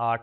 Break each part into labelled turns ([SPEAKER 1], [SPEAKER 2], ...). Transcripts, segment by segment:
[SPEAKER 1] 8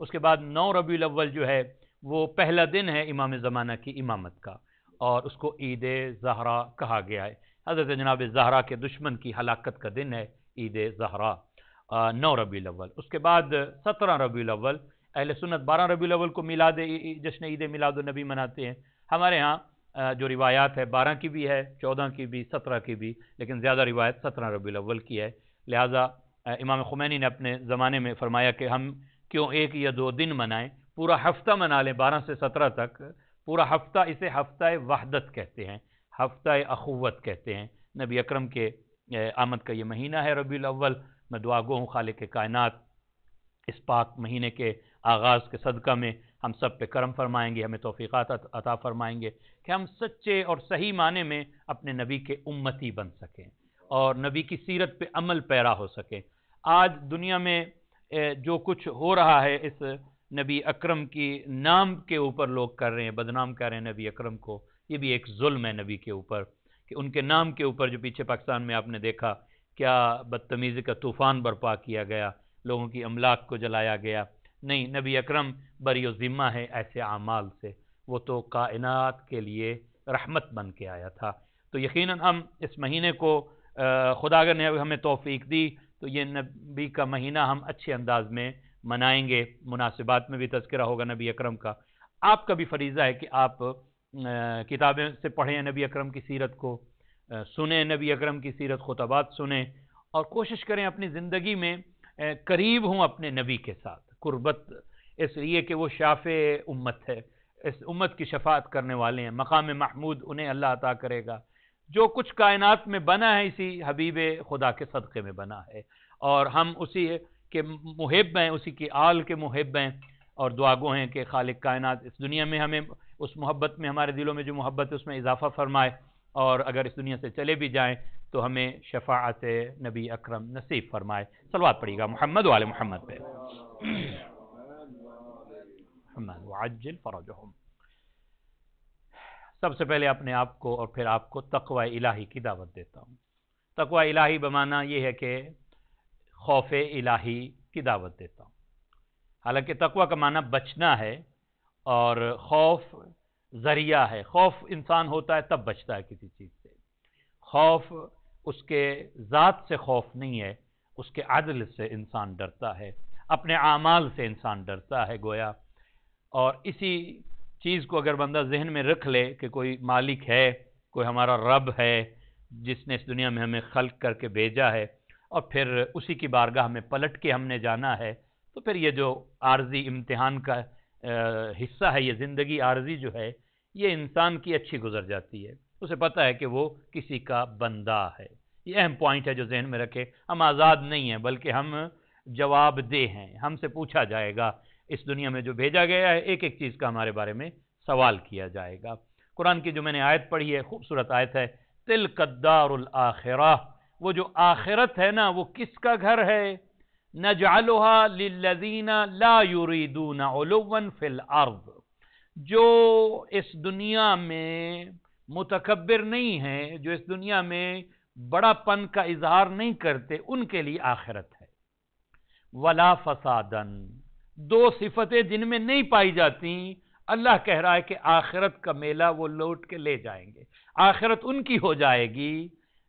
[SPEAKER 1] اس کے بعد 9 ربیع الاول جو ہے وہ پہلا دن ہے امام زمانہ کی امامت کا، اور اس کو عید زہرا کہا گیا ہے۔ حضرت جناب زہرا کے دشمن کی ہلاکت کا دن ہے عید زہرا، 9 ربیع الاول۔ اس کے بعد 17 ربیع الاول، اہل سنت 12 ربیع الاول کو جشن عید میلاد النبی مناتے ہیں۔ ہمارے ہاں جو روایات ہے 12 کی بھی ہے، 14 کی بھی، 17 کی بھی، لیکن زیادہ روایت 17 ربیع الاول کی ہے۔ لہٰذا امام خمینی نے اپنے زمانے میں فرمایا کہ ہم کیوں 1 یا 2 دن منائیں، پورا ہفتہ منا لیں 12 سے 17 تک، پورا ہفتہ، اسے ہفتہ وحدت کہتے ہیں، ہفتہ اخوت کہتے ہیں۔ نبی اکرم کے آمد کا یہ مہینہ ہے ربیع الاول۔ میں دعا گو ہوں خالق کائنات اس پاک مہینے کے آغاز کے صدقہ میں ہم سب پہ کرم فرمائیں گے، ہمیں توفیقات عطا فرمائیں گے کہ ہم سچے اور صحیح معنی میں اپنے نبی کے امتی بن سکیں اور نبی کی سیرت پہ عمل پیرا ہو سکیں۔ آج دنیا میں جو کچھ ہو رہا ہے اس نبی اکرم کی نام کے اوپر لوگ کر رہے ہیں، بدنام کر رہے ہیں نبی اکرم کو، یہ بھی ایک ظلم ہے نبی کے اوپر، کہ ان کے نام کے اوپر جو پیچھے پاکستان میں آپ نے دیکھا کیا بدتمیزی کا طوفان برپا کیا گیا، لوگوں کی املاک کو جلایا گیا۔ نہیں، نبی اکرم بری و ذمہ ہے ایسے اعمال سے، وہ تو کائنات کے لیے رحمت بن کے آیا تھا۔ تو یقیناً ہم اس مہینے کو خدا اگر نے ہمیں توفیق دی تو یہ نبی کا مہینہ ہم اچھے انداز میں منائیں گے، مناسبات میں بھی تذکرہ ہوگا نبی اکرم کا۔ آپ کا بھی فریضہ ہے کہ آپ کتابیں سے پڑھیں نبی اکرم کی سیرت کو، سنیں نبی اکرم کی سیرت، خطبات سنیں، اور کوشش کریں اپنی زندگی میں قریب ہوں اپنے نبی کے ساتھ۔ قربت اس لیے کہ وہ شافع امت ہے، اس امت کی شفاعت کرنے والے ہیں، مقام محمود انہیں اللہ عطا کرے گا۔ جو کچھ کائنات میں بنا ہے اسی حبیب خدا کے صدقے میں بنا ہے، اور ہم اسی کے محب ہیں، اسی کی آل کے محب ہیں، اور دعا گو ہیں کہ خالق کائنات اس دنیا میں ہمیں اس محبت میں، ہمارے دلوں میں جو محبت ہے اس میں اضافہ فرمائے، اور اگر اس دنیا سے چلے بھی جائیں تو ہمیں شفاعت نبی اکرم نصیب فرمائے۔ صلوات پڑھیے گا محمد و آل محمد پہ۔ محمد وعجل فرجہم۔ سب سے پہلے اپنے آپ کو اور پھر آپ کو تقوی الہی کی دعوت دیتا ہوں۔ تقوی الہی بمعنی یہ ہے کہ خوف الہی کی دعوت دیتا ہوں۔ حالانکہ تقوی کا معنی بچنا ہے، اور خوف ذریعہ ہے۔ خوف انسان ہوتا ہے تب بچتا ہے کسی چیز سے۔ خوف اس کے ذات سے خوف نہیں ہے، اس کے عدل سے انسان ڈرتا ہے، اپنے اعمال سے انسان ڈرتا ہے گویا۔ اور اسی چیز کو اگر بندہ ذہن میں رکھ لے کہ کوئی مالک ہے، کوئی ہمارا رب ہے جس نے اس دنیا میں ہمیں خلق کر کے بھیجا ہے، اور پھر اسی کی بارگاہ میں پلٹ کے ہم نے جانا ہے، تو پھر یہ جو عارضی امتحان کا حصہ ہے، یہ زندگی عارضی جو ہے، یہ انسان کی اچھی گزر جاتی ہے۔ اسے پتہ ہے کہ وہ کسی کا بندہ ہے۔ یہ اہم پوائنٹ ہے جو ذہن میں رکھے، ہم آزاد نہیں ہیں بلکہ ہم جواب دہ ہیں۔ ہم سے پوچھا جائے گا، اس دنیا میں جو بھیجا گیا ہے ایک ایک چیز کا ہمارے بارے میں سوال کیا جائے گا۔ قرآن کی جو میں نے آیت پڑھی ہے، خوبصورت آیت ہے، تلک الدار الآخرہ، وہ جو آخرت ہے نا، وہ کس کا گھر ہے؟ نجعلها للذین لا یریدون علوا فی الارض، جو اس دنیا میں متکبر نہیں ہیں، جو اس دنیا میں بڑا پن کا اظہار نہیں کرتے، ان کے لیے آخرت ہے۔ ولا فسادن، دو صفتیں جن میں نہیں پائی جاتی، اللہ کہہ رہا ہے کہ آخرت کا میلہ وہ لوٹ کے لے جائیں گے۔ آخرت ان کی ہو جائے گی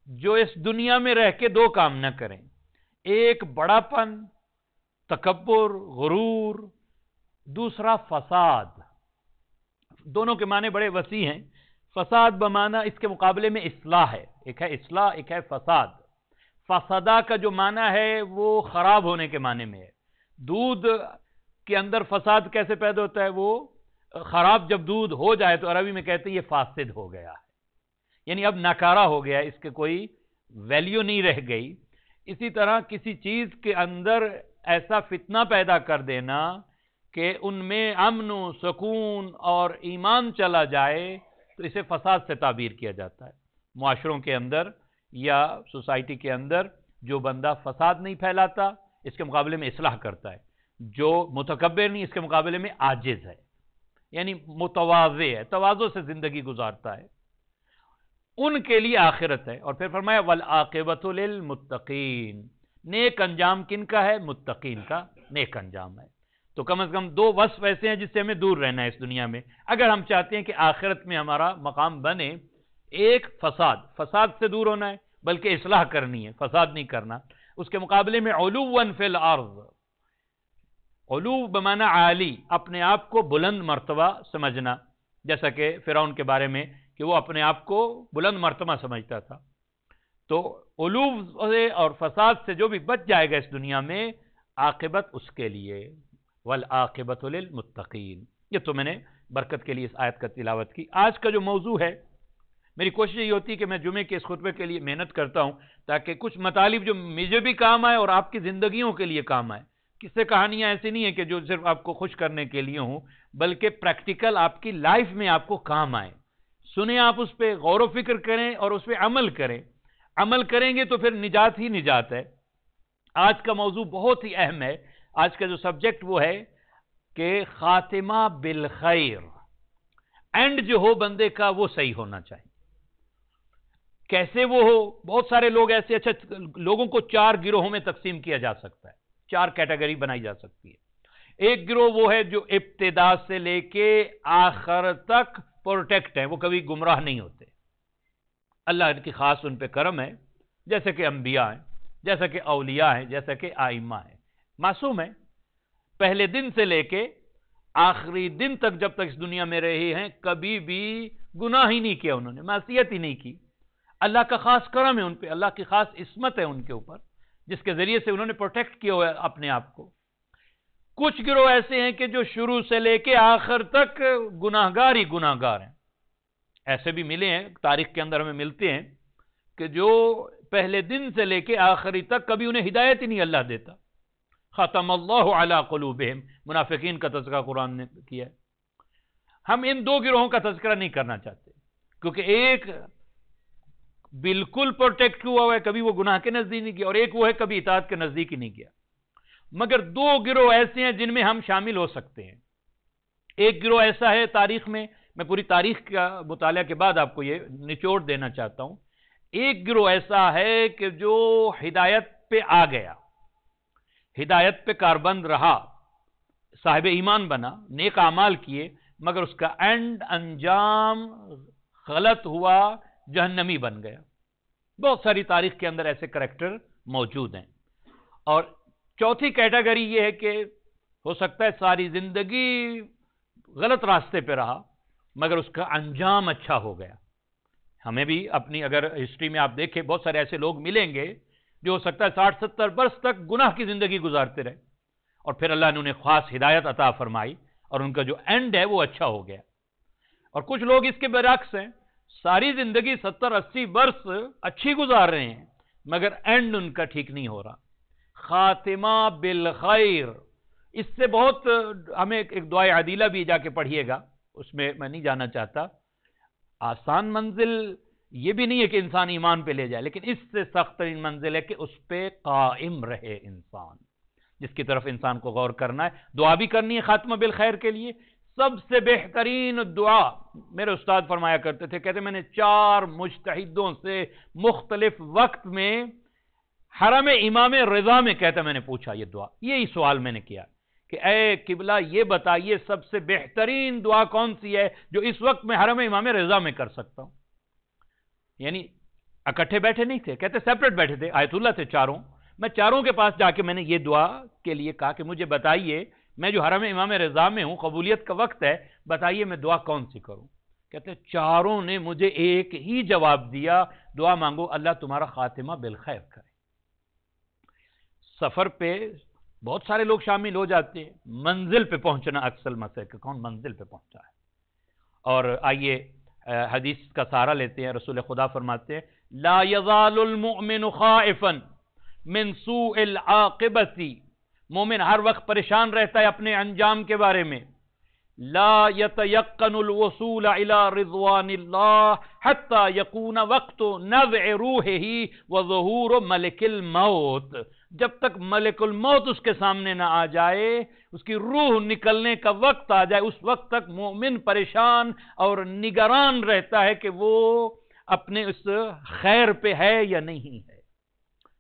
[SPEAKER 1] جو اس دنیا میں رہ کے دو کام نہ کریں، ایک بڑا پن، تکبر، غرور، دوسرا فساد۔ دونوں کے معنی بڑے وسیع ہیں۔ فساد بمعنی اس کے مقابلے میں اصلاح ہے، ایک ہے اصلاح، ایک ہے فساد۔ فسادہ کا جو معنی ہے وہ خراب ہونے کے معنی میں ہے۔ دودھ کے اندر فساد کیسے پیدا ہوتا ہے؟ وہ خراب جب دودھ ہو جائے تو عربی میں کہتے ہیں یہ فاسد ہو گیا ہے، یعنی اب ناکارہ ہو گیا، اس کے کوئی ویلیو نہیں رہ گئی۔ اسی طرح کسی چیز کے اندر ایسا فتنہ پیدا کر دینا کہ ان میں امن و سکون اور ایمان چلا جائے تو اسے فساد سے تعبیر کیا جاتا ہے۔ معاشروں کے اندر یا سوسائٹی کے اندر جو بندہ فساد نہیں پھیلاتا، اس کے مقابلے میں اصلاح کرتا ہے، جو متکبر نہیں، اس کے مقابلے میں عاجز ہے، یعنی متواضع ہے، تواضع سے زندگی گزارتا ہے، ان کے لیے آخرت ہے۔ اور پھر فرمایا والعاقبۃ للمتقین، نیک انجام کن کا ہے؟ متقین کا نیک انجام ہے۔ تو کم از کم 2 وصف ایسے ہیں جس سے ہمیں دور رہنا ہے اس دنیا میں اگر ہم چاہتے ہیں کہ آخرت میں ہمارا مقام بنے. ایک فساد سے دور ہونا ہے، بلکہ اصلاح کرنی ہے، فساد نہیں کرنا. اس کے مقابلے میں علوا فی الارض، علو بمعنی عالی، اپنے آپ کو بلند مرتبہ سمجھنا، جیسا کہ فرعون کے بارے میں کہ وہ اپنے آپ کو بلند مرتبہ سمجھتا تھا. تو علو سے اور فساد سے جو بھی بچ جائے گا اس دنیا میں، عاقبت اس کے لیے، والعاقبۃ للمتقین. یہ تو میں نے برکت کے لیے اس آیت کا تلاوت کی. آج کا جو موضوع ہے، میری کوشش یہ ہوتی ہے کہ میں جمعے کے اس خطبے کے لیے محنت کرتا ہوں تاکہ کچھ مطالب جو مجھے بھی کام آئے اور آپ کی زندگیوں کے لیے کام آئے. کس سے کہانیاں ایسی نہیں ہیں کہ جو صرف آپ کو خوش کرنے کے لیے ہوں، بلکہ پریکٹیکل آپ کی لائف میں آپ کو کام آئے. سنیں، آپ اس پہ غور و فکر کریں اور اس پہ عمل کریں. عمل کریں گے تو پھر نجات ہی نجات ہے. آج کا موضوع بہت ہی اہم ہے. آج کا جو سبجیکٹ وہ ہے کہ خاتمہ بالخیر، اینڈ جو ہو بندے کا وہ صحیح ہونا چاہیے. کیسے وہ ہو؟ بہت سارے لوگ ایسے، اچھا لوگوں کو 4 گروہوں میں تقسیم کیا جا سکتا ہے، 4 کیٹیگری بنائی جا سکتی ہے. ایک گروہ وہ ہے جو ابتدا سے لے کے آخر تک پروٹیکٹ ہے، وہ کبھی گمراہ نہیں ہوتے. اللہ کی خاص ان پہ کرم ہے، جیسے کہ انبیاء ہیں، جیسا کہ اولیاء ہیں، جیسا کہ ائمہ ہیں، معصوم ہیں. پہلے دن سے لے کے آخری دن تک جب تک اس دنیا میں رہے ہیں کبھی بھی گناہ ہی نہیں کیا، انہوں نے معصیت ہی نہیں کی. اللہ کا خاص کرم ہے ان پہ، اللہ کی خاص عصمت ہے ان کے اوپر، جس کے ذریعے سے انہوں نے پروٹیکٹ کیا ہوا ہے اپنے آپ کو. کچھ گروہ ایسے ہیں کہ جو شروع سے لے کے آخر تک گناہگار ہی گناہگار ہیں. ایسے بھی ملے ہیں، تاریخ کے اندر ہمیں ملتے ہیں کہ جو پہلے دن سے لے کے آخری تک کبھی انہیں ہدایت ہی نہیں اللہ دیتا. ختم اللہ علی قلوبہم، منافقین کا تذکرہ قرآن نے کیا ہے. ہم ان 2 گروہوں کا تذکرہ نہیں کرنا چاہتے، کیونکہ ایک بالکل پروٹیکٹ ہوا ہے، کبھی وہ گناہ کے نزدیک نہیں گیا، اور ایک وہ ہے کبھی اطاعت کے نزدیک ہی نہیں گیا. مگر 2 گروہ ایسے ہیں جن میں ہم شامل ہو سکتے ہیں. ایک گروہ ایسا ہے تاریخ میں پوری تاریخ کا مطالعہ کے بعد آپ کو یہ نچوڑ دینا چاہتا ہوں. ایک گروہ ایسا ہے کہ جو ہدایت پہ آ گیا، ہدایت پہ کاربند رہا، صاحب ایمان بنا، نیک اعمال کیے، مگر اس کا اینڈ انجام غلط ہوا، جہنمی بن گیا. بہت ساری تاریخ کے اندر ایسے کریکٹر موجود ہیں. اور چوتھی کیٹیگری یہ ہے کہ ہو سکتا ہے ساری زندگی غلط راستے پہ رہا مگر اس کا انجام اچھا ہو گیا. ہمیں بھی اپنی اگر ہسٹری میں آپ دیکھیں بہت سارے ایسے لوگ ملیں گے جو ہو سکتا ہے 60-70 برس تک گناہ کی زندگی گزارتے رہے، اور پھر اللہ نے انہیں خاص ہدایت عطا فرمائی اور ان کا جو اینڈ ہے وہ اچھا ہو گیا. اور کچھ لوگ اس کے برعکس ہیں، ساری زندگی 70-80 برس اچھی گزار رہے ہیں مگر اینڈ ان کا ٹھیک نہیں ہو رہا. خاتمہ بالخیر، اس سے بہت ہمیں ایک دعائے عدیلہ بھی جا کے پڑھیے گا، اس میں نہیں جانا چاہتا. آسان منزل یہ بھی نہیں ہے کہ انسان ایمان پہ لے جائے، لیکن اس سے سخت ترین منزل ہے کہ اس پہ قائم رہے انسان، جس کی طرف انسان کو غور کرنا ہے. دعا بھی کرنی ہے خاتمہ بالخیر کے لیے. سب سے بہترین دعا میرے استاد فرمایا کرتے تھے، کہتے میں نے 4 مجتہدوں سے مختلف وقت میں حرم امام رضا میں کہتا میں نے پوچھا یہ دعا، یہی سوال میں نے کیا کہ اے قبلہ یہ بتائیے سب سے بہترین دعا کون سی ہے جو اس وقت میں حرم امام رضا میں کر سکتا ہوں. یعنی اکٹھے بیٹھے نہیں تھے، کہتے سیپریٹ بیٹھے تھے، آیت اللہ تھے چاروں. میں چاروں کے پاس جا کے میں نے یہ دعا کے لیے کہا کہ مجھے بتائیے، میں جو حرم امام رضا میں ہوں، قبولیت کا وقت ہے، بتائیے میں دعا کون سی کروں. کہتے چاروں نے مجھے ایک ہی جواب دیا، دعا مانگو اللہ تمہارا خاتمہ بالخیر کرے. سفر پہ بہت سارے لوگ شامل ہو جاتے ہیں، منزل پہ پہنچنا اکثر مسئلہ کہ کون منزل پہ پہنچا ہے. اور آئیے حدیث کا سہارا لیتے ہیں. رسول خدا فرماتے ہیں لا یزال المؤمن خائفا من سوء العاقبۃ، مومن ہر وقت پریشان رہتا ہے اپنے انجام کے بارے میں. لا يتيقن الوصول الى رضوان الله حتى يكون وقت نزع روحه وظهور ملک الموت، جب تک ملک الموت اس کے سامنے نہ آ جائے، اس کی روح نکلنے کا وقت آ جائے، اس وقت تک مومن پریشان اور نگران رہتا ہے کہ وہ اپنے اس خیر پہ ہے یا نہیں ہے.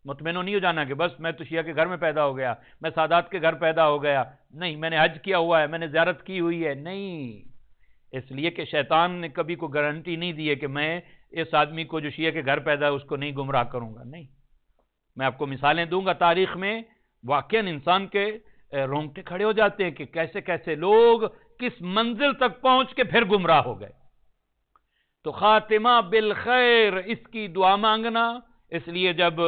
[SPEAKER 1] مطمئن نہیں ہو جانا کہ بس میں تو شیعہ کے گھر میں پیدا ہو گیا، میں سادات کے گھر پیدا ہو گیا، نہیں میں نے حج کیا ہوا ہے، میں نے زیارت کی ہوئی ہے، نہیں، اس لیے کہ شیطان نے کبھی کوئی گارنٹی نہیں دی ہے کہ میں اس آدمی کو جو شیعہ کے گھر پیدا ہے اس کو نہیں گمراہ کروں گا، نہیں، میں آپ کو مثالیں دوں گا تاریخ میں، واقعاً انسان کے رونگٹے کھڑے ہو جاتے ہیں کہ کیسے کیسے لوگ کس منزل تک پہنچ کے پھر گمراہ ہو گئے۔ تو خاتمہ بالخیر اس کی دعا مانگنا، اس لیے جب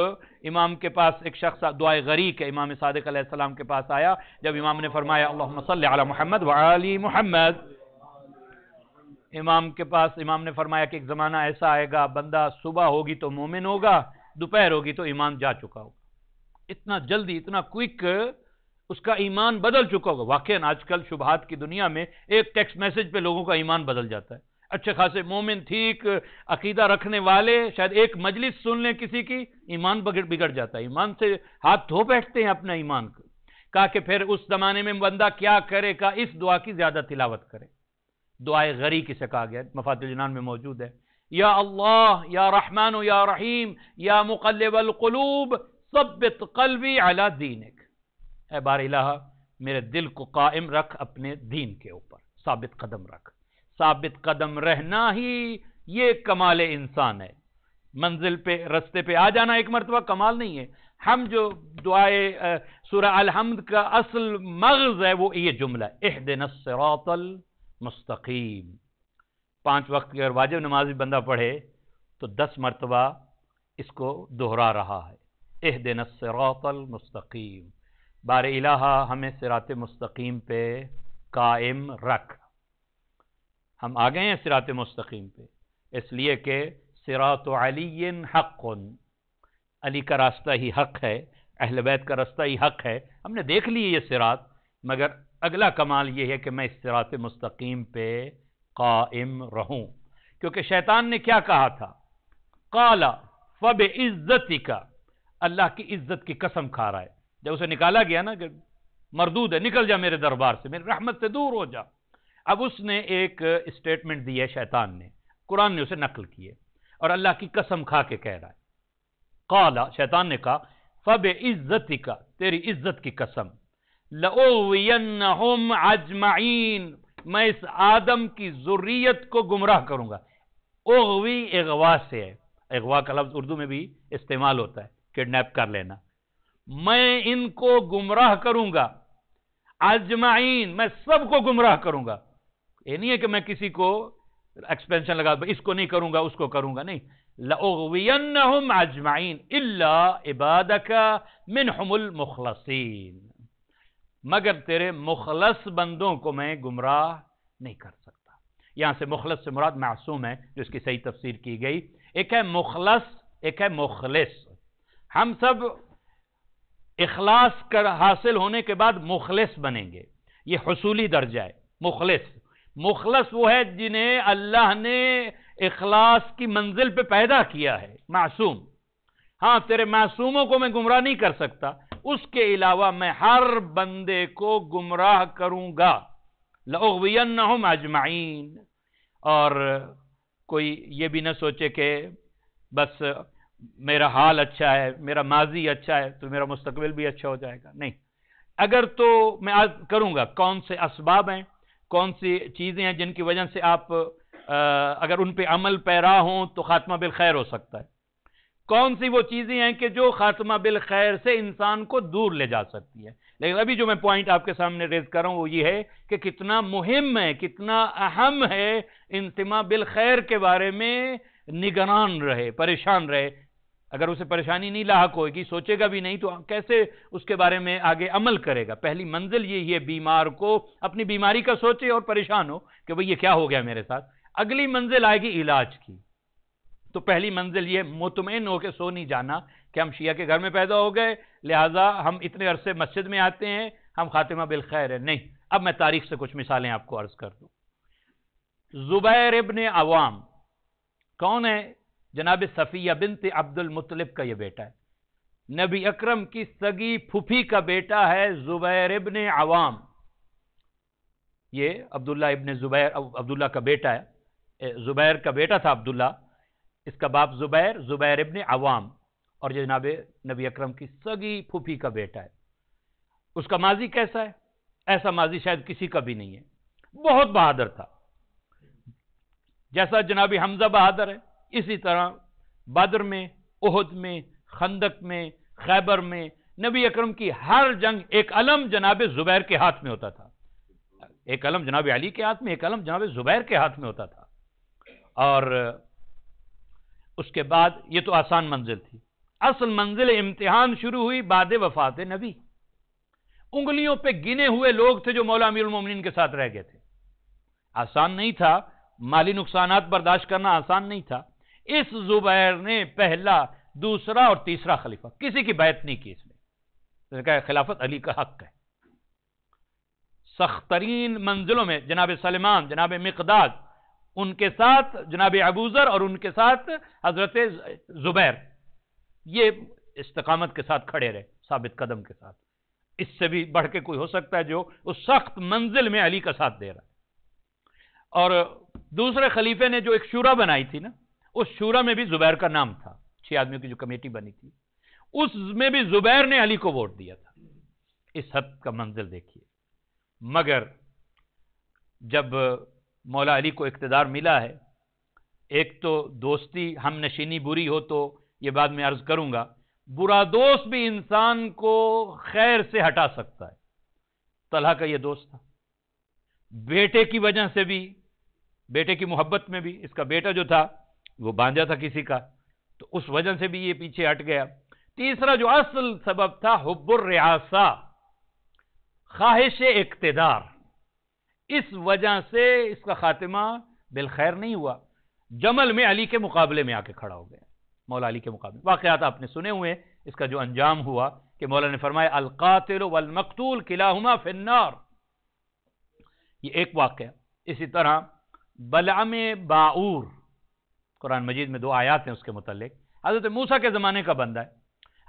[SPEAKER 1] امام کے پاس ایک شخص دعائے غریق ہے، امام صادق علیہ السلام کے پاس آیا، جب امام نے فرمایا اللہم صلی علی محمد وعلی محمد، امام نے فرمایا کہ ایک زمانہ ایسا آئے گا بندہ صبح ہوگی تو مومن ہوگا، دوپہر ہوگی تو ایمان جا چکا ہوگا، اتنا جلدی اتنا کوئک اس کا ایمان بدل چکا ہوگا۔ واقعاً آج کل شبہات کی دنیا میں ایک ٹیکسٹ میسج پہ لوگوں کا ایمان بدل جاتا ہے، اچھے خاصے مومن ٹھیک عقیدہ رکھنے والے شاید ایک مجلس سن لیں کسی کی، ایمان بگڑ جاتا ہے، ایمان سے ہاتھ دھو بیٹھتے ہیں اپنا ایمان کو۔ کہا کہ پھر اس زمانے میں بندہ کیا کرے، کہا اس دعا کی زیادہ تلاوت کرے، دعائے غریق اسے کہا گیا، مفاتیح الجنان میں موجود ہے، یا اللہ یا رحمان یا رحیم یا مقلب القلوب ثبت قلبی علی دینک، اے بار الہ میرے دل کو قائم رکھ اپنے دین کے اوپر، ثابت قدم رکھ۔ ثابت قدم رہنا ہی یہ کمال انسان ہے، منزل پہ رستے پہ آ جانا ایک مرتبہ کمال نہیں ہے۔ ہم جو دعائے سورہ الحمد کا اصل مغز ہے وہ یہ جملہ ہے، اہدنا الصراط المستقیم۔ 5 وقت کی اگر واجب نماز بھی بندہ پڑھے تو 10 مرتبہ اس کو دہرا رہا ہے، اہدنا الصراط المستقیم، بار الہ ہمیں صراط مستقیم پہ قائم رکھ۔ ہم آ گئے ہیں صراط مستقیم پہ، اس لیے کہ صراط علی حق، علی کا راستہ ہی حق ہے، اہل بیت کا راستہ ہی حق ہے، ہم نے دیکھ لی یہ صراط، مگر اگلا کمال یہ ہے کہ میں اس صراط مستقیم پہ قائم رہوں، کیونکہ شیطان نے کیا کہا تھا، قال فبعزتک، اللہ کی عزت کی قسم کھا رہا ہے، جب اسے نکالا گیا نا کہ مردود ہے، نکل جا میرے دربار سے، میری رحمت سے دور ہو جا، اب اس نے ایک اسٹیٹمنٹ دی ہے شیطان نے، قرآن نے اسے نقل کی ہے اور اللہ کی قسم کھا کے کہہ رہا ہے، قال شیطان نے کہا فبعزتک، تیری عزت کی قسم، لأغوینہم اجمعین، میں اس آدم کی ذریت کو گمراہ کروں گا۔ اغوی اغوا سے ہے، اغوا کا لفظ اردو میں بھی استعمال ہوتا ہے، کڈنیپ کر لینا، میں ان کو گمراہ کروں گا، اجمعین میں سب کو گمراہ کروں گا، یہ نہیں ہے کہ میں کسی کو ایکسپینشن لگا اس کو نہیں کروں گا اس کو کروں گا، نہیں، لأغوینہم اجمعین الا عبادک منہم المخلصین، مگر تیرے مخلص بندوں کو میں گمراہ نہیں کر سکتا۔ یہاں سے مخلص سے مراد معصوم ہے، جو اس کی صحیح تفسیر کی گئی، ایک ہے مخلص ایک ہے مخلص، ہم سب اخلاص کر حاصل ہونے کے بعد مخلص بنیں گے، یہ حصولی درجہ ہے۔ مخلص وہ ہے جنہیں اللہ نے اخلاص کی منزل پہ پیدا کیا ہے، معصوم۔ ہاں تیرے معصوموں کو میں گمراہ نہیں کر سکتا، اس کے علاوہ میں ہر بندے کو گمراہ کروں گا، لأغوینہم اجمعین۔ اور کوئی یہ بھی نہ سوچے کہ بس میرا حال اچھا ہے، میرا ماضی اچھا ہے تو میرا مستقبل بھی اچھا ہو جائے گا، نہیں، اگر تو میں آج کروں گا، کون سے اسباب ہیں، کون سی چیزیں ہیں جن کی وجہ سے آپ اگر ان پہ عمل پیرا ہوں تو خاتمہ بالخیر ہو سکتا ہے، کون سی وہ چیزیں ہیں کہ جو خاتمہ بالخیر سے انسان کو دور لے جا سکتی ہے۔ لیکن ابھی جو میں پوائنٹ آپ کے سامنے ریز کر رہا ہوں وہ یہ ہے کہ کتنا مہم ہے، کتنا اہم ہے انتماء بالخیر کے بارے میں نگران رہے، پریشان رہے۔ اگر اسے پریشانی نہیں لاحق ہوئے گی، سوچے گا بھی نہیں، تو کیسے اس کے بارے میں آگے عمل کرے گا؟ پہلی منزل یہی ہے بیمار کو اپنی بیماری کا سوچے اور پریشان ہو کہ بھئی یہ کیا ہو گیا میرے ساتھ، اگلی منزل آئے گی علاج کی۔ تو پہلی منزل یہ مطمئن ہو کے سو نہیں جانا کہ ہم شیعہ کے گھر میں پیدا ہو گئے لہٰذا ہم اتنے عرصے مسجد میں آتے ہیں، ہم خاتمہ بالخیر ہے، نہیں۔ اب میں تاریخ سے کچھ مثالیں آپ کو عرض کر دوں۔ زبیر ابن عوام کون ہے؟ جناب صفیہ بنت عبد المطلب کا یہ بیٹا ہے، نبی اکرم کی سگی پھوپھی کا بیٹا ہے زبیر ابن عوام، یہ عبداللہ ابن زبیر، عبداللہ کا بیٹا ہے، زبیر کا بیٹا تھا عبداللہ، اس کا باپ زبیر ابن عوام، اور یہ جناب نبی اکرم کی سگی پھوپھی کا بیٹا ہے. اس کا ماضی کیسا ہے؟ ایسا ماضی شاید کسی کا بھی نہیں ہے. بہت بہادر تھا. جیسا جناب حمزہ بہادر ہے، اسی طرح بدر میں، احد میں، خندق میں، خیبر میں نبی اکرم کی ہر جنگ ایک علم جناب زبیر کے ہاتھ میں ہوتا تھا، ایک علم جناب علی کے ہاتھ میں، ایک علم جناب زبیر کے ہاتھ میں ہوتا تھا. اور اس کے بعد یہ تو آسان منزل تھی. اصل منزل امتحان شروع ہوئی بعد وفات نبی. انگلیوں پہ گنے ہوئے لوگ تھے جو مولا امیر المومنین کے ساتھ رہ گئے تھے. آسان نہیں تھا، مالی نقصانات برداشت کرنا آسان نہیں تھا. اس زبیر نے پہلا، دوسرا اور تیسرا خلیفہ، کسی کی بیعت نہیں کی. اس نے کہا خلافت علی کا حق ہے. سخت ترین منزلوں میں جناب سلمان، جناب مقداد، ان کے ساتھ جناب ابوذر اور ان کے ساتھ حضرت زبیر، یہ استقامت کے ساتھ کھڑے رہے، ثابت قدم کے ساتھ. اس سے بھی بڑھ کے کوئی ہو سکتا ہے جو اس سخت منزل میں علی کا ساتھ دے رہا ہے. اور دوسرے خلیفے نے جو ایک شورا بنائی تھی نا، اس شورا میں بھی زبیر کا نام تھا. 6 آدمیوں کی جو کمیٹی بنی تھی اس میں بھی زبیر نے علی کو ووٹ دیا تھا. اس حد کا منزل دیکھیے. مگر جب مولا علی کو اقتدار ملا ہے، ایک تو دوستی ہم نشینی بری ہو تو یہ بعد میں عرض کروں گا، برا دوست بھی انسان کو خیر سے ہٹا سکتا ہے. طلحہ کا یہ دوست تھا. بیٹے کی وجہ سے بھی، بیٹے کی محبت میں بھی، اس کا بیٹا جو تھا وہ بانجا تھا کسی کا، تو اس وجہ سے بھی یہ پیچھے ہٹ گیا. تیسرا جو اصل سبب تھا، حب الریاسہ، خواہش اقتدار، اس وجہ سے اس کا خاتمہ بالخیر نہیں ہوا. جمل میں علی کے مقابلے میں آ کے کھڑا ہو گیا، مولا علی کے مقابلے. واقعات آپ نے سنے ہوئے. اس کا جو انجام ہوا کہ مولا نے فرمایا القاتل والمقتول کلاہما فی النار. یہ ایک واقعہ. اسی طرح بلعم باعور، قرآن مجید میں 2 آیات ہیں اس کے متعلق. حضرت موسیٰ کے زمانے کا بندہ ہے.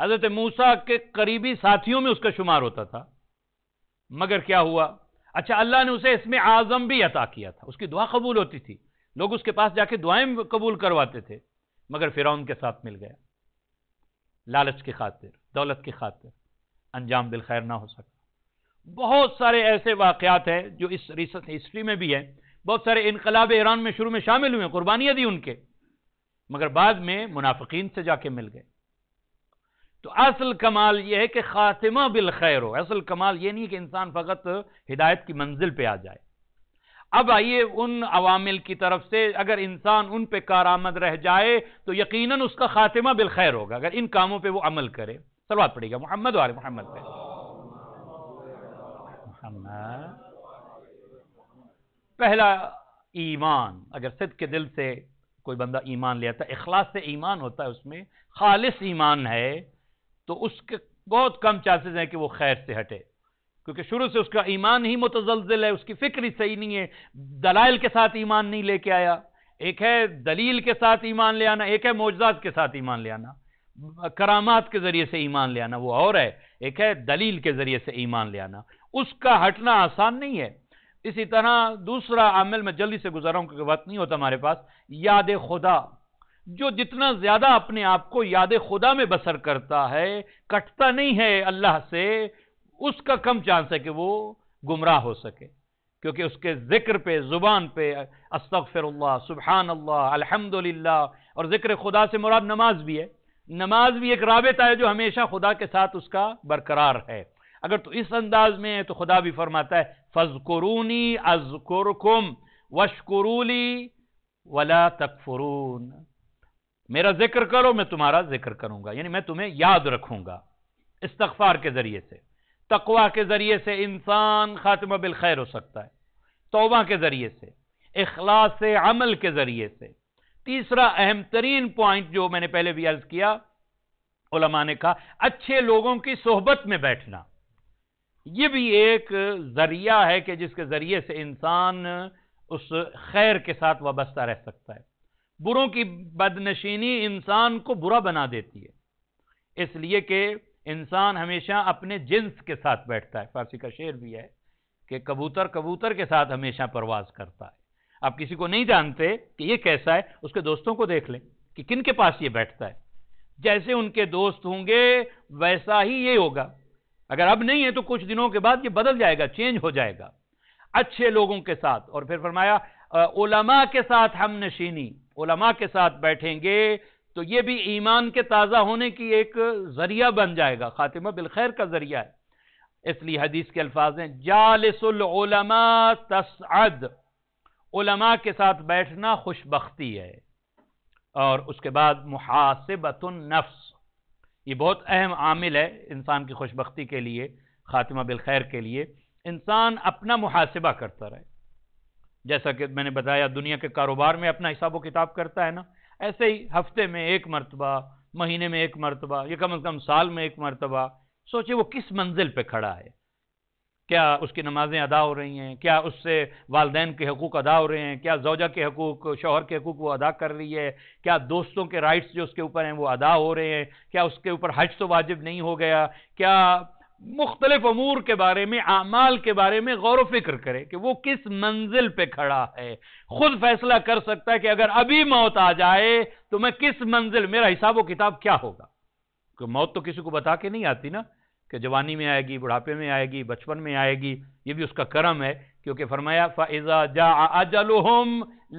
[SPEAKER 1] حضرت موسیٰ کے قریبی ساتھیوں میں اس کا شمار ہوتا تھا. مگر کیا ہوا؟ اچھا، اللہ نے اسے اسم اعظم بھی عطا کیا تھا. اس کی دعا قبول ہوتی تھی، لوگ اس کے پاس جا کے دعائیں قبول کرواتے تھے. مگر فرعون کے ساتھ مل گیا. لالچ کی خاطر، دولت کی خاطر انجام بالخیر نہ ہو سکا. بہت سارے ایسے واقعات ہیں جو اس ریسنٹ ہسٹری میں بھی ہیں. بہت سارے انقلاب ایران میں شروع میں شامل ہوئے، قربانیاں دی ان کے، مگر بعد میں منافقین سے جا کے مل گئے. تو اصل کمال یہ ہے کہ خاتمہ بالخیر ہو. اصل کمال یہ نہیں کہ انسان فقط ہدایت کی منزل پہ آ جائے. اب آئیے ان عوامل کی طرف سے، اگر انسان ان پہ کارآمد رہ جائے تو یقیناً اس کا خاتمہ بالخیر ہوگا اگر ان کاموں پہ وہ عمل کرے. صلوات پڑے گا محمد و آل محمد پہ. پہلا ایمان. اگر صدق کے دل سے کوئی بندہ ایمان لے آتا ہے، اخلاص سے ایمان ہوتا ہے، اس میں خالص ایمان ہے، تو اس کے بہت کم چانسز ہیں کہ وہ خیر سے ہٹے، کیونکہ شروع سے اس کا ایمان ہی متزلزل ہے، اس کی فکر ہی صحیح نہیں ہے. دلائل کے ساتھ ایمان نہیں لے کے آیا. ایک ہے دلیل کے ساتھ ایمان لے آنا، ایک ہے معجزات کے ساتھ ایمان لے آنا، کرامات کے ذریعے سے ایمان لے آنا، وہ اور ہے. ایک ہے دلیل کے ذریعے سے ایمان لے آنا. اس کا ہٹنا آسان نہیں ہے. اسی طرح دوسرا عامل، میں جلدی سے گزارا ہوں کیونکہ وقت نہیں ہوتا ہمارے پاس، یاد خدا. جو جتنا زیادہ اپنے آپ کو یاد خدا میں بسر کرتا ہے، کٹتا نہیں ہے اللہ سے، اس کا کم چانس ہے کہ وہ گمراہ ہو سکے، کیونکہ اس کے ذکر پہ، زبان پہ استغفر اللہ، سبحان اللہ، الحمدللہ، اور ذکر خدا سے مراد نماز بھی ہے. نماز بھی ایک رابطہ ہے جو ہمیشہ خدا کے ساتھ اس کا برقرار ہے. اگر تو اس انداز میں ہے تو خدا بھی فرماتا ہے فَاذْكُرُونِي أَذْكُرْكُمْ وَاشْكُرُوا لِي وَلَا تَكْفُرُونَ. میرا ذکر کرو، میں تمہارا ذکر کروں گا، یعنی میں تمہیں یاد رکھوں گا. استغفار کے ذریعے سے، تقوی کے ذریعے سے انسان خاتمہ بالخیر ہو سکتا ہے، توبہ کے ذریعے سے، اخلاص سے، عمل کے ذریعے سے. تیسرا اہم ترین پوائنٹ جو میں نے پہلے بھی عرض کیا، علماء نے کہا اچھے لوگوں کی صحبت میں بیٹھنا. یہ بھی ایک ذریعہ ہے کہ جس کے ذریعے سے انسان اس خیر کے ساتھ وابستہ رہ سکتا ہے. بروں کی بدنشینی انسان کو برا بنا دیتی ہے، اس لیے کہ انسان ہمیشہ اپنے جنس کے ساتھ بیٹھتا ہے. فارسی کا شعر بھی ہے کہ کبوتر کبوتر کے ساتھ ہمیشہ پرواز کرتا ہے. آپ کسی کو نہیں جانتے کہ یہ کیسا ہے، اس کے دوستوں کو دیکھ لیں کہ کن کے پاس یہ بیٹھتا ہے. جیسے ان کے دوست ہوں گے ویسا ہی یہ ہوگا. اگر اب نہیں ہے تو کچھ دنوں کے بعد یہ بدل جائے گا، چینج ہو جائے گا اچھے لوگوں کے ساتھ. اور پھر فرمایا علماء کے ساتھ ہم نشینی، علماء کے ساتھ بیٹھیں گے تو یہ بھی ایمان کے تازہ ہونے کی ایک ذریعہ بن جائے گا، خاتمہ بالخیر کا ذریعہ ہے. اس لیے حدیث کے الفاظ ہیں جالس العلماء تسعد، علماء کے ساتھ بیٹھنا خوش بختی ہے. اور اس کے بعد محاسبۃ النفس، یہ بہت اہم عامل ہے انسان کی خوش بختی کے لیے، خاتمہ بالخیر کے لیے. انسان اپنا محاسبہ کرتا رہے، جیسا کہ میں نے بتایا دنیا کے کاروبار میں اپنا حساب و کتاب کرتا ہے نا، ایسے ہی ہفتے میں ایک مرتبہ، مہینے میں ایک مرتبہ، یا کم از کم سال میں ایک مرتبہ سوچے وہ کس منزل پہ کھڑا ہے. کیا اس کی نمازیں ادا ہو رہی ہیں؟ کیا اس سے والدین کے حقوق ادا ہو رہے ہیں؟ کیا زوجہ کے حقوق، شوہر کے حقوق وہ ادا کر رہی ہے؟ کیا دوستوں کے رائٹس جو اس کے اوپر ہیں وہ ادا ہو رہے ہیں؟ کیا اس کے اوپر حج تو واجب نہیں ہو گیا؟ کیا مختلف امور کے بارے میں، اعمال کے بارے میں غور و فکر کرے کہ وہ کس منزل پہ کھڑا ہے. خود فیصلہ کر سکتا ہے کہ اگر ابھی موت آ جائے تو میں کس منزل، میرا حساب و کتاب کیا ہوگا. کہ موت تو کسی کو بتا کے نہیں آتی نا، کہ جوانی میں آئے گی، بڑھاپے میں آئے گی، بچپن میں آئے گی. یہ بھی اس کا کرم ہے، کیونکہ فرمایا فَإِذَا جَاءَ أَجَلُهُمْ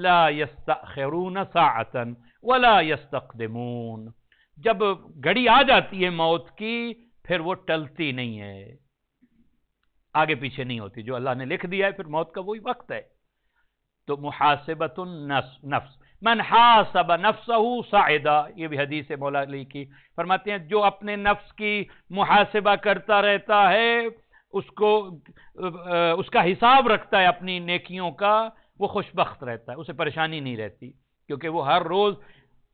[SPEAKER 1] لَا يَسْتَأْخِرُونَ سَاعَةً وَلَا يَسْتَقْدِمُونَ. جب گھڑی آ جاتی ہے موت کی پھر وہ ٹلتی نہیں ہے، آگے پیچھے نہیں ہوتی. جو اللہ نے لکھ دیا ہے پھر موت کا وہی وقت ہے. تو محاسبۃ النفس، من حاسب نفسہ سعدا، یہ بھی حدیث ہے مولا علی کی. فرماتے ہیں جو اپنے نفس کی محاسبہ کرتا رہتا ہے، اس کا حساب رکھتا ہے اپنی نیکیوں کا، وہ خوش بخت رہتا ہے، اسے پریشانی نہیں رہتی. کیونکہ وہ ہر روز،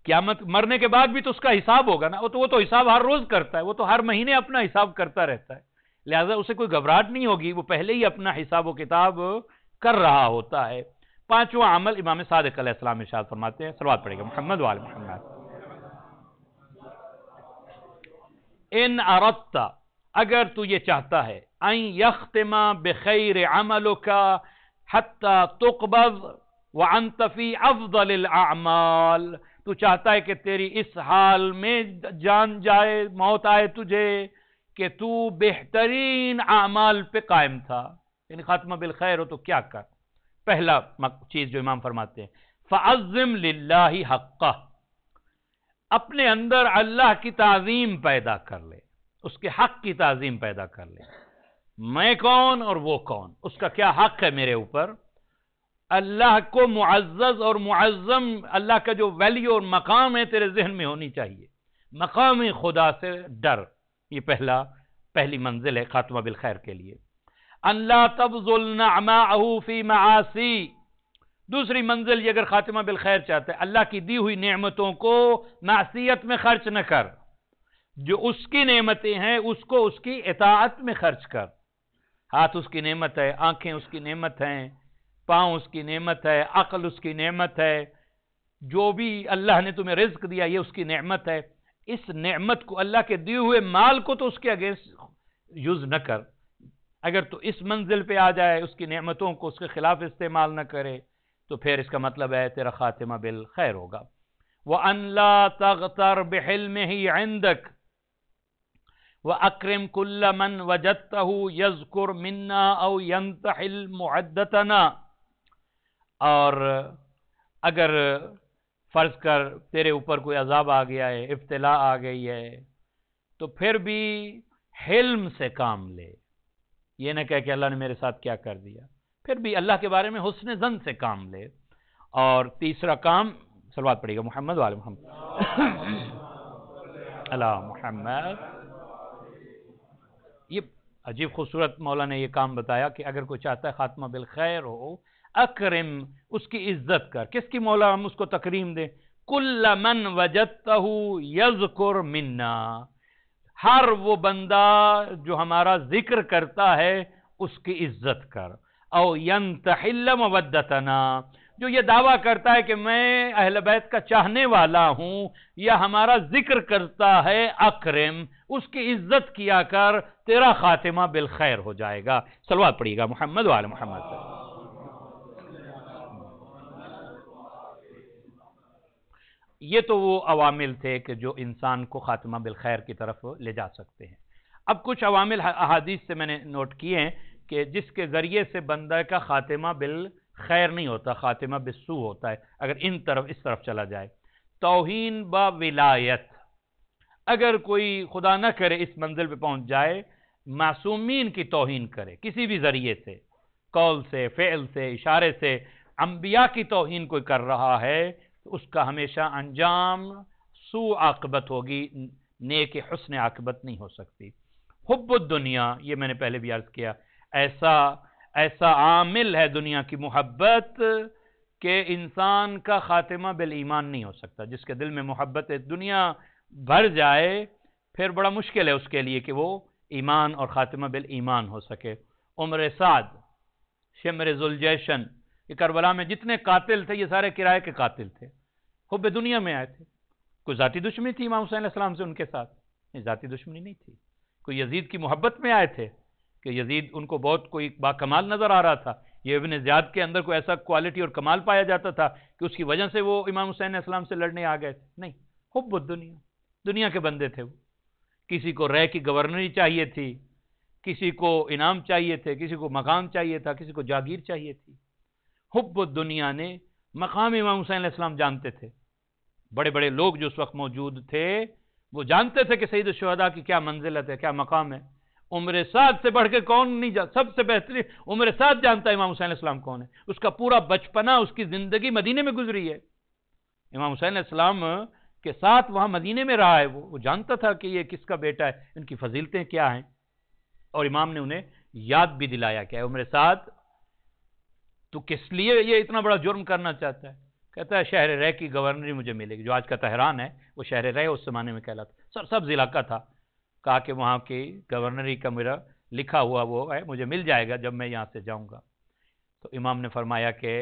[SPEAKER 1] قیامت مرنے کے بعد بھی تو اس کا حساب ہوگا نا، وہ تو حساب ہر روز کرتا ہے، وہ تو ہر مہینے اپنا حساب کرتا رہتا ہے. لہذا اسے کوئی گھبراہٹ نہیں ہوگی، وہ پہلے ہی اپنا حساب و کتاب کر رہا ہوتا ہے. پانچواں عمل امام صادق علیہ السلام ارشاد فرماتے ہیں، صلوات پڑھے گا محمد وآل محمد. ان اردت، اگر تو یہ چاہتا ہے، ان یختم بخیر عملک حتی تقبض وانت فی افضل الاعمال، تو چاہتا ہے کہ تیری اس حال میں جان جائے، موت آئے تجھے کہ تو بہترین اعمال پہ قائم تھا. یعنی خاتمہ بالخیر ہو تو کیا کر. پہلا چیز جو امام فرماتے ہیں فَعَظِّمْ لِلَّهِ حَقَّهْ، اپنے اندر اللہ کی تعظیم پیدا کر لے، اس کے حق کی تعظیم پیدا کر لے. میں کون اور وہ کون، اس کا کیا حق ہے میرے اوپر. اللہ کو معزز اور معظم، اللہ کا جو ویلیو اور مقام ہے تیرے ذہن میں ہونی چاہیے. مقام خدا سے ڈر، یہ پہلی منزل ہے خاتمہ بالخیر کے لیے. ان لا تبذل نعماءہ فی معاصی، دوسری منزل یہ اگر خاتمہ بالخیر چاہتے ہیں، اللہ کی دی ہوئی نعمتوں کو معصیت میں خرچ نہ کر. جو اس کی نعمتیں ہیں اس کو اس کی اطاعت میں خرچ کر. ہاتھ اس کی نعمت ہے، آنکھیں اس کی نعمت ہیں، پاؤں اس کی نعمت ہے، عقل اس کی نعمت ہے. جو بھی اللہ نے تمہیں رزق دیا یہ اس کی نعمت ہے. اس نعمت کو، اللہ کے دیے ہوئے مال کو تو اس کے اگینسٹ یوز نہ کر. اگر تو اس منزل پہ آ جائے، اس کی نعمتوں کو اس کے خلاف استعمال نہ کرے، تو پھر اس کا مطلب ہے تیرا خاتمہ بالخیر ہوگا. وَأَن لَا تَغْتَرْ بِحِلْمِهِ عِنْدَكَ وَأَكْرِمْ كُلَّ مَنْ وَجَدْتَهُ يَذْكُرْ مِنَّا أَوْ يَنْتَحِلْ مُعَدَّتَنَا. اور اگر فرض کر تیرے اوپر کوئی عذاب آ گیا ہے، ابتلا آ گئی ہے، تو پھر بھی حلم سے کام لے. یہ نہ کہہ کہ اللہ نے میرے ساتھ کیا کر دیا، پھر بھی اللہ کے بارے میں حسن ظن سے کام لے. اور تیسرا کام، صلوات پڑھیے گا محمد وآل محمد اللہ محمد. یہ عجیب خوبصورت مولا نے یہ کام بتایا کہ اگر کوئی چاہتا ہے خاتمہ بالخیر ہو، اکرم، اس کی عزت کر. کس کی مولا ہم اس کو تکریم دیں؟ کل من وجدتہ یذکر منا، ہر وہ بندہ جو ہمارا ذکر کرتا ہے اس کی عزت کر. او ینتحل مودتنا، جو یہ دعویٰ کرتا ہے کہ میں اہل بیت کا چاہنے والا ہوں یا ہمارا ذکر کرتا ہے، اکرم، اس کی عزت کیا کر، تیرا خاتمہ بالخیر ہو جائے گا. صلوات پڑھیے گا محمد وآل محمد. یہ تو وہ عوامل تھے کہ جو انسان کو خاتمہ بالخیر کی طرف لے جا سکتے ہیں۔ اب کچھ عوامل احادیث سے میں نے نوٹ کیے ہیں کہ جس کے ذریعے سے بندہ کا خاتمہ بالخیر نہیں ہوتا، خاتمہ بالسوء ہوتا ہے اگر اس طرف چلا جائے۔ توہین با ولایت، اگر کوئی خدا نہ کرے اس منزل پہ پہنچ جائے، معصومین کی توہین کرے کسی بھی ذریعے سے، قول سے، فعل سے، اشارے سے، انبیاء کی توہین کوئی کر رہا ہے تو اس کا ہمیشہ انجام سوء عاقبت ہوگی، نیک حسن عاقبت نہیں ہو سکتی۔ حب الدنیا، یہ میں نے پہلے بھی عرض کیا، ایسا عامل ہے دنیا کی محبت کہ انسان کا خاتمہ بالایمان نہیں ہو سکتا۔ جس کے دل میں محبت دنیا بھر جائے پھر بڑا مشکل ہے اس کے لیے کہ وہ ایمان اور خاتمہ بالایمان ہو سکے۔ عمر سعد، شمر ذوالجیشن، یہ کربلا میں جتنے قاتل تھے یہ سارے کرائے کے قاتل تھے، حب دنیا میں آئے تھے۔ کوئی ذاتی دشمنی تھی امام حسین علیہ السلام سے ان کے ساتھ؟ نہیں، ذاتی دشمنی نہیں تھی۔ کوئی یزید کی محبت میں آئے تھے کہ یزید ان کو بہت کوئی با کمال نظر آ رہا تھا، یہ ابن زیاد کے اندر کوئی ایسا کوالٹی اور کمال پایا جاتا تھا کہ اس کی وجہ سے وہ امام حسین علیہ السلام سے لڑنے آ گئے تھے؟ نہیں، حب الدنیا، دنیا کے بندے تھے وہ۔ کسی کو رے کی گورنری چاہیے تھی، کسی کو انعام چاہیے تھے، کسی کو مقام چاہیے تھا، کسی کو جاگیر چاہیے تھی۔ حب الدنیا نے مقام امام حسین علیہ السلام جانتے تھے، بڑے بڑے لوگ جو اس وقت موجود تھے وہ جانتے تھے کہ سید الشہداء کی کیا منزلت ہے، کیا مقام ہے۔ عمر سعد سے بڑھ کے کون نہیں سب سے بہترین عمر سعد جانتا ہے امام حسین علیہ السلام کون ہے۔ اس کا پورا بچپنا، اس کی زندگی مدینے میں گزری ہے، امام حسین علیہ السلام کے ساتھ وہاں مدینے میں رہا ہے، وہ جانتا تھا کہ یہ کس کا بیٹا ہے، ان کی فضیلتیں کیا ہیں، اور امام نے انہیں یاد بھی دلایا کہ عمر سعد تو کس لیے یہ اتنا بڑا جرم کرنا چاہتا ہے؟ کہتا ہے شہر رے کی گورنری مجھے ملے گی، جو آج کا تہران ہے وہ شہر رے اس زمانے میں کہلاتا، سبز علاقہ تھا، کہا کہ وہاں کی گورنری کا میرا لکھا ہوا وہ ہے، مجھے مل جائے گا جب میں یہاں سے جاؤں گا۔ تو امام نے فرمایا کہ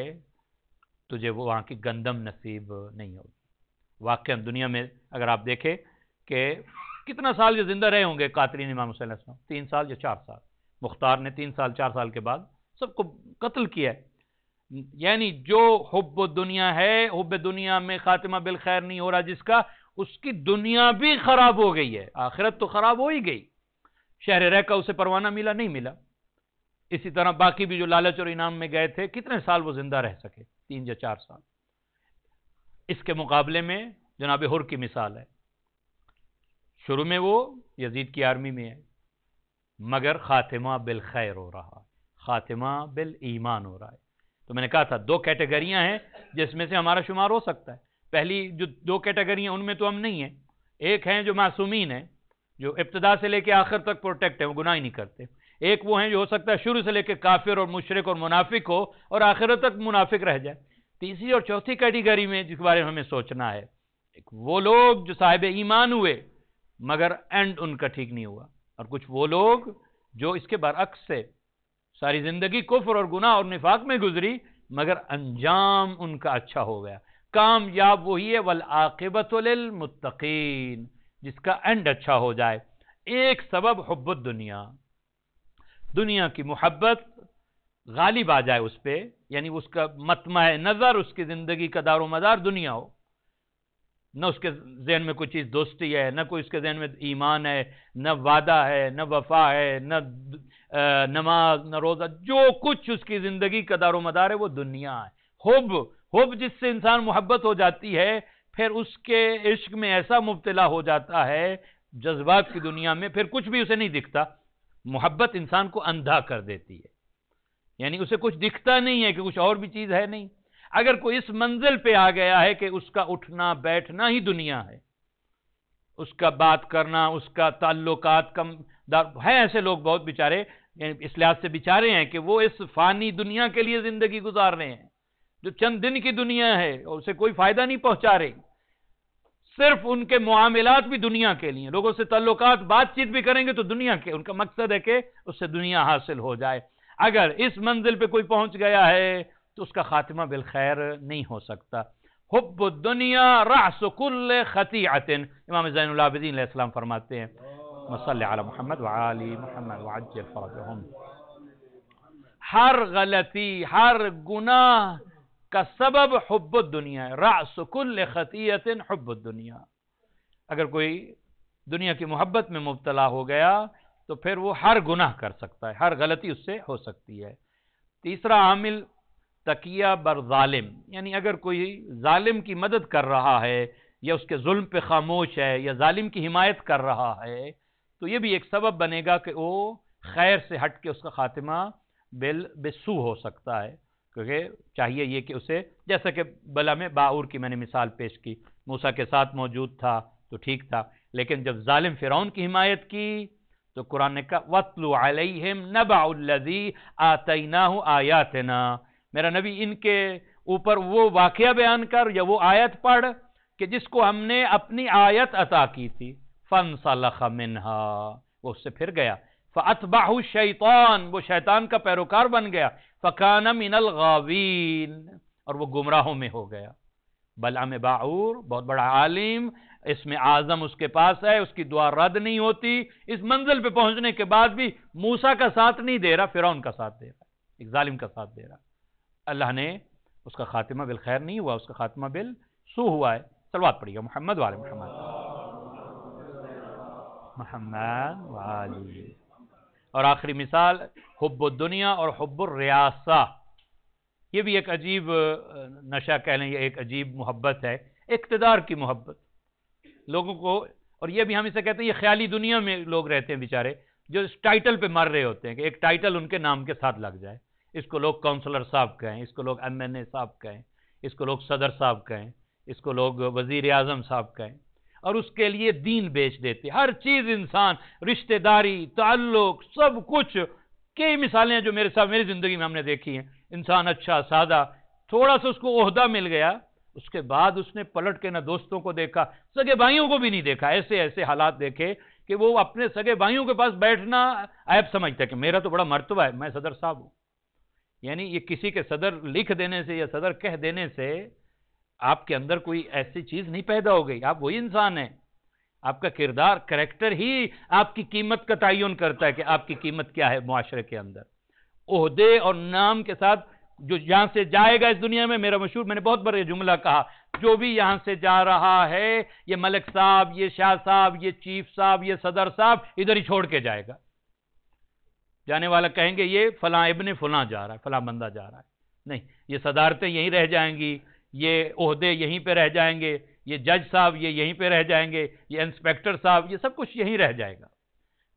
[SPEAKER 1] تجھے وہ وہاں کی گندم نصیب نہیں ہوگی۔ واقعا دنیا میں اگر آپ دیکھیں کہ کتنا سال یہ زندہ رہے ہوں گے قاتلین امام حسین علیہ السلام، 3 سال یا 4 سال، مختار نے 3 سال 4 سال کے بعد سب کو قتل کیا ہے۔ یعنی جو حب دنیا ہے، حب دنیا میں خاتمہ بالخیر نہیں ہو رہا جس کا، اس کی دنیا بھی خراب ہو گئی ہے، آخرت تو خراب ہو ہی گئی۔ شہر رہ کا اسے پروانہ ملا نہیں ملا، اسی طرح باقی بھی جو لالچ اور انعام میں گئے تھے کتنے سال وہ زندہ رہ سکے، 3 یا 4 سال۔ اس کے مقابلے میں جناب حر کی مثال ہے، شروع میں وہ یزید کی آرمی میں ہے مگر خاتمہ بالخیر ہو رہا ہے، خاتمہ بالایمان ہو رہا ہے۔ تو میں نے کہا تھا 2 کیٹیگریاں ہیں جس میں سے ہمارا شمار ہو سکتا ہے۔ پہلی جو 2 کیٹیگریاں ان میں تو ہم نہیں ہیں، ایک ہیں جو معصومین ہیں، جو ابتدا سے لے کے آخر تک پروٹیکٹ ہیں، وہ گناہ ہی نہیں کرتے۔ ایک وہ ہیں جو ہو سکتا ہے شروع سے لے کے کافر اور مشرک اور منافق ہو اور آخرت تک منافق رہ جائے۔ تیسری اور چوتھی کیٹیگری میں جس کے بارے میں ہمیں سوچنا ہے، وہ لوگ جو صاحب ایمان ہوئے مگر اینڈ ان کا ٹھیک نہیں ہوا، اور کچھ وہ لوگ جو اس کے برعکس سے ساری زندگی کفر اور گناہ اور نفاق میں گزری مگر انجام ان کا اچھا ہو گیا۔ کامیاب وہی ہے والعاقبۃ للمتقین، جس کا اینڈ اچھا ہو جائے۔ ایک سبب حب الدنیا، دنیا کی محبت غالب آ جائے اس پہ، یعنی اس کا مطمع نظر، اس کی زندگی کا دار و مدار دنیا ہو، نہ اس کے ذہن میں کوئی چیز دوستی ہے، نہ کوئی اس کے ذہن میں ایمان ہے، نہ وعدہ ہے، نہ وفا ہے، نہ نماز، نہ روزہ، جو کچھ اس کی زندگی کا دار و مدار ہے وہ دنیا ہے۔ حب جس سے انسان محبت ہو جاتی ہے پھر اس کے عشق میں ایسا مبتلا ہو جاتا ہے جذبات کی دنیا میں، پھر کچھ بھی اسے نہیں دکھتا۔ محبت انسان کو اندھا کر دیتی ہے، یعنی اسے کچھ دکھتا نہیں ہے کہ کچھ اور بھی چیز ہے نہیں۔ اگر کوئی اس منزل پہ آ گیا ہے کہ اس کا اٹھنا بیٹھنا ہی دنیا ہے، اس کا بات کرنا، اس کا تعلقات کم ہے، ایسے لوگ بہت بیچارے اس لحاظ سے بیچارے ہیں کہ وہ اس فانی دنیا کے لیے زندگی گزار رہے ہیں جو چند دن کی دنیا ہے اور اسے کوئی فائدہ نہیں پہنچا رہی، صرف ان کے معاملات بھی دنیا کے لیے، لوگوں سے تعلقات بات چیت بھی کریں گے تو دنیا کے، ان کا مقصد ہے کہ اس سے دنیا حاصل ہو جائے۔ اگر اس منزل پہ کوئی پہنچ گیا ہے تو اس کا خاتمہ بالخیر نہیں ہو سکتا۔ حب الدنیا رأس کل خطیئۃ، امام زین العابدین علیہ السلام فرماتے ہیں صلی علی محمد وعلی محمد وعجل فرجہم، ہر غلطی، ہر گناہ کا سبب حب الدنیا ہے، رأس کل خطیۃ حب الدنیا۔ اگر کوئی دنیا کی محبت میں مبتلا ہو گیا تو پھر وہ ہر گناہ کر سکتا ہے، ہر غلطی اس سے ہو سکتی ہے۔ تیسرا عامل تکیہ بر ظالم، یعنی اگر کوئی ظالم کی مدد کر رہا ہے یا اس کے ظلم پہ خاموش ہے یا ظالم کی حمایت کر رہا ہے تو یہ بھی ایک سبب بنے گا کہ وہ خیر سے ہٹ کے اس کا خاتمہ بالسو ہو سکتا ہے، کیونکہ چاہیے یہ کہ اسے، جیسا کہ بلا میں باعور کی میں نے مثال پیش کی، موسیٰ کے ساتھ موجود تھا تو ٹھیک تھا، لیکن جب ظالم فرعون کی حمایت کی تو قرآن نے کہا وَاتْلُ عَلَيْهِمْ نَبَعُ الَّذِي آتَيْنَاهُ آيَاتِنَا، میرا نبی ان کے اوپر وہ واقعہ بیان کر یا وہ آیت پڑھ کہ جس کو ہم نے اپنی آیت عطا کی تھی، فَانْسَلَخَ مِنْهَا، وہ اس سے پھر گیا، فَأَتْبَعُهُ الشَّيْطَانُ، وہ شیطان کا پیروکار بن گیا، فَكَانَ مِنَ الْغَاوِينَ، اور وہ گمراہوں میں ہو گیا۔ بلعام باعور بہت بڑا عالم، اس میں اعظم اس کے پاس ہے، اس کی دعا رد نہیں ہوتی، اس منزل پہ پہنچنے کے بعد بھی موسیٰ کا ساتھ نہیں دے رہا، فرعون کا ساتھ دے رہا، ایک ظالم کا ساتھ دے رہا۔ اللہ نے اس کا خاتمہ بالخیر نہیں ہوا، اس کا خاتمہ بالسو ہوا ہے۔ صلوات پڑھیے محمد وعلی محمد، محمد وعلی۔ اور آخری مثال حب الدنیا اور حب الریاسہ، یہ بھی ایک عجیب نشہ کہہ لیں، یہ ایک عجیب محبت ہے، اقتدار کی محبت لوگوں کو، اور یہ بھی ہم اسے کہتے ہیں یہ خیالی دنیا میں لوگ رہتے ہیں بیچارے، جو اس ٹائٹل پہ مر رہے ہوتے ہیں کہ ایک ٹائٹل ان کے نام کے ساتھ لگ جائے، اس کو لوگ کونسلر صاحب کہیں، اس کو لوگ MNA صاحب کہیں، اس کو لوگ صدر صاحب کہیں، اس کو لوگ وزیر اعظم صاحب کہیں، اور اس کے لیے دین بیچ دیتے، ہر چیز انسان، رشتہ داری، تعلق، سب کچھ۔ کئی مثالیں ہیں جو میری زندگی میں ہم نے دیکھی ہیں، انسان اچھا سادہ، تھوڑا سا اس کو عہدہ مل گیا، اس کے بعد اس نے پلٹ کے نہ دوستوں کو دیکھا، سگے بھائیوں کو بھی نہیں دیکھا، ایسے ایسے حالات دیکھے کہ وہ اپنے سگے بھائیوں کے پاس بیٹھنا عیب سمجھتا ہے کہ میرا تو بڑا مرتبہ ہے، میں صدر صاحب ہوں۔ یعنی یہ کسی کے صدر لکھ دینے سے یا صدر کہہ دینے سے آپ کے اندر کوئی ایسی چیز نہیں پیدا ہو گئی، آپ وہی انسان ہیں، آپ کا کردار، کریکٹر ہی آپ کی قیمت کا تعین کرتا ہے کہ آپ کی قیمت کیا ہے معاشرے کے اندر۔ عہدے اور نام کے ساتھ جو یہاں سے جائے گا اس دنیا میں، میرا مشہور، میں نے بہت بڑا یہ جملہ کہا، جو بھی یہاں سے جا رہا ہے، یہ ملک صاحب، یہ شاہ صاحب، یہ چیف صاحب، یہ صدر صاحب، ادھر ہی چھوڑ کے جائے گا۔ جانے والا کہیں گے یہ فلاں ابن فلاں جا رہا ہے، فلاں بندہ جا رہا ہے، نہیں، یہ صدارتیں یہیں رہ جائیں گی، یہ عہدے یہیں پہ رہ جائیں گے، یہ جج صاحب یہ یہیں پہ رہ جائیں گے، یہ انسپیکٹر صاحب، یہ سب کچھ یہیں رہ جائے گا۔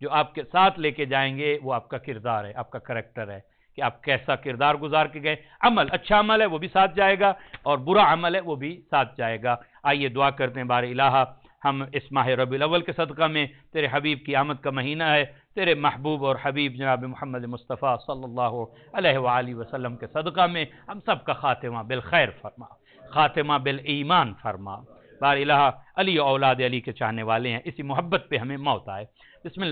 [SPEAKER 1] جو آپ کے ساتھ لے کے جائیں گے وہ آپ کا کردار ہے، آپ کا کریکٹر ہے کہ آپ کیسا کردار گزار کے گئے۔ عمل، اچھا عمل ہے وہ بھی ساتھ جائے گا، اور برا عمل ہے وہ بھی ساتھ جائے گا۔ آئیے دعا کرتے ہیں بار الہ، ہم اس ماہ ربیع الاول کے صدقہ میں، تیرے حبیب کی آمد کا مہینہ ہے، تیرے محبوب اور حبیب جناب محمد مصطفیٰ صلی اللہ علیہ وآلہ وسلم کے صدقہ میں ہم سب کا خاتمہ بالخیر فرما، خاتمہ بالایمان فرما۔ بار الہ، علی اولاد علی کے چاہنے والے ہیں، اسی محبت پہ ہمیں موت آئے۔ بسم اللہ۔